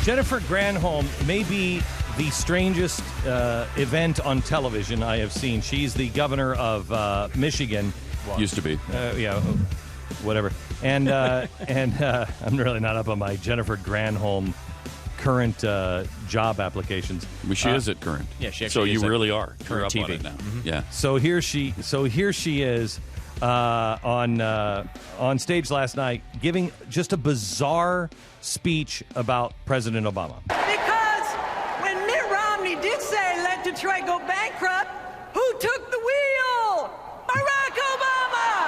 Jennifer Granholm may be the strangest event on television I have seen. She's the governor of Michigan. Well, used to be. Yeah, whatever. And I'm really not up on my Jennifer Granholm current job applications. Well, she is at current. Yeah, she actually so you is really are. Current You're TV up on it now. Mm-hmm. Yeah. So here she is on stage last night giving just a bizarre speech about President Obama. Because when Mitt Romney did say let Detroit go bankrupt, who took the wheel? Barack Obama!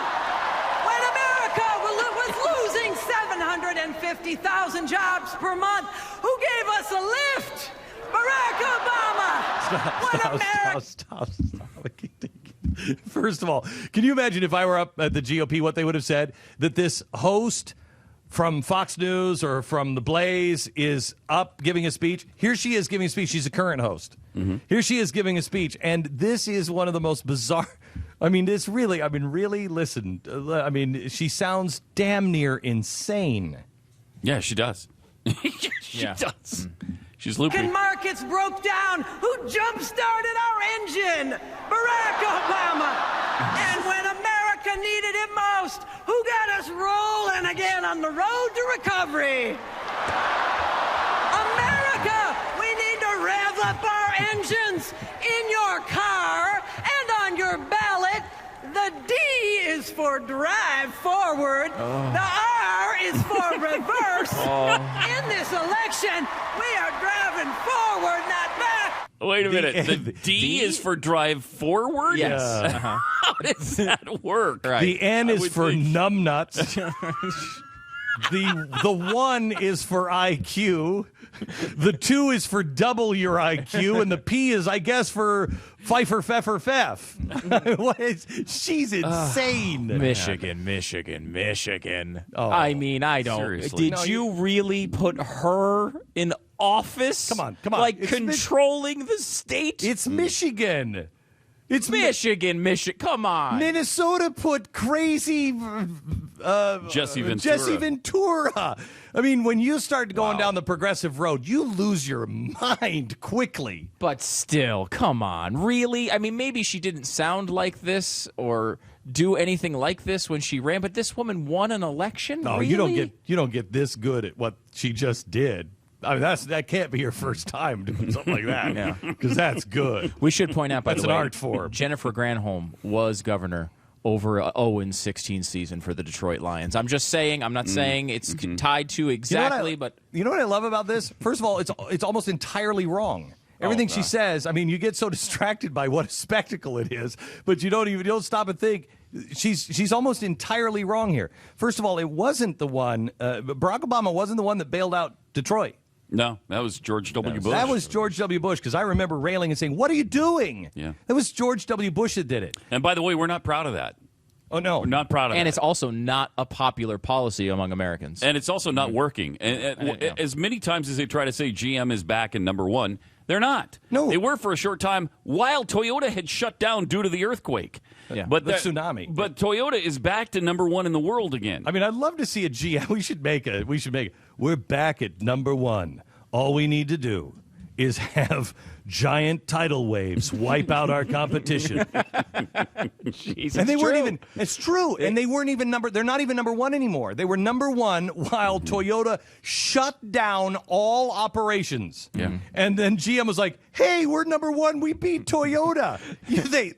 When America was losing 750,000 jobs per month, who gave us a lift? Barack Obama! Stop. First of all, can you imagine if I were up at the GOP, what they would have said? That this host from Fox News or from The Blaze is up giving a speech. Here she is giving a speech. She's a current host. Mm-hmm. Here she is giving a speech. And this is one of the most bizarre. Really, listen. She sounds damn near insane. Yeah, she does. she does. Mm-hmm. She's loopy. Markets broke down. Who jump-started our engine? Barack Obama. And when America needed it most, who got us rolling again on the road to recovery? America, we need to rev up our engines in your car and on your ballot. The D is for drive forward. The R is for reverse. In this election, we are driving forward, not back. Wait a minute. The D is for drive forward? Yes. Uh-huh. How does that work? Right. The N is for numbnuts. The 1 is for IQ. The 2 is for double your IQ, and the P is, I guess, for Pfeiffer, Pfeffer, Pfeff. She's insane. Michigan. Oh, I mean, I don't. Seriously. Did you really put her in office? Come on. Like controlling the state? It's Michigan. It's Michigan. Come on. Minnesota put crazy Jesse Ventura. I mean, when you start going down the progressive road, you lose your mind quickly. But still, come on. Really? I mean, maybe she didn't sound like this or do anything like this when she ran, but this woman won an election? No, really? you don't get this good at what she just did. I mean, that can't be your first time doing something like that. Yeah, because that's good. We should point out, by the way, that's an art form. Jennifer Granholm was governor over a 0-16 season for the Detroit Lions. I'm just saying. I'm not saying it's tied to exactly, but you know what I love about this? First of all, it's almost entirely wrong. Everything she says. I mean, you get so distracted by what a spectacle it is, but you don't stop and think. She's almost entirely wrong here. First of all, it wasn't the one. Barack Obama wasn't the one that bailed out Detroit. No, that was George W. Bush. That was George W. Bush, because I remember railing and saying, "What are you doing?" Yeah. That was George W. Bush that did it. And by the way, we're not proud of that. Oh, no. We're not proud of that. And it's also not a popular policy among Americans. And it's also not working. And as many times as they try to say GM is back in number one, they're not. No. They were for a short time while Toyota had shut down due to the earthquake. Yeah. The tsunami. But Toyota is back to number one in the world again. I mean, I'd love to see a GM. We should make it. We're back at number one. All we need to do is have giant tidal waves wipe out our competition. Jeez, And they weren't even. It's true. And they weren't even they're not even number one anymore. They were number one while Toyota shut down all operations. Yeah. And then GM was like, "Hey, we're number one. We beat Toyota."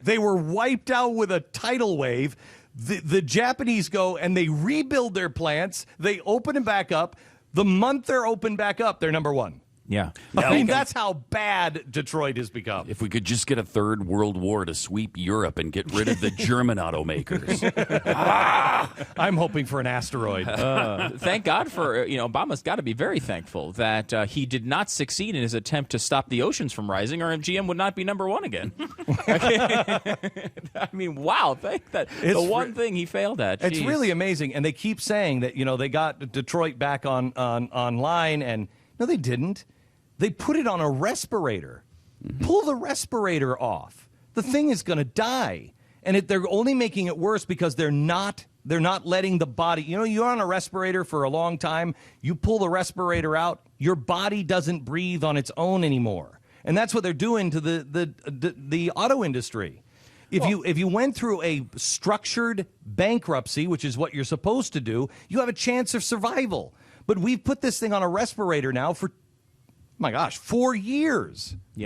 They were wiped out with a tidal wave. The Japanese go and they rebuild their plants. They open them back up. The month they're open back up, they're number one. Yeah. I mean, that's how bad Detroit has become. If we could just get a third world war to sweep Europe and get rid of the German automakers. I'm hoping for an asteroid. Thank God for, Obama's got to be very thankful that he did not succeed in his attempt to stop the oceans from rising, or GM would not be number one again. I mean, wow. Thank that. The one thing he failed at. It's really amazing. And they keep saying that, they got Detroit back online, and no, they didn't. They put it on a respirator. Pull the respirator off. The thing is going to die. And they're only making it worse because they're not letting the body. You're on a respirator for a long time. You pull the respirator out, Your body doesn't breathe on its own anymore. And that's what they're doing to the auto industry. If you went through a structured bankruptcy, which is what you're supposed to do, you have a chance of survival. But we've put this thing on a respirator now for, my gosh, 4 years. Yeah.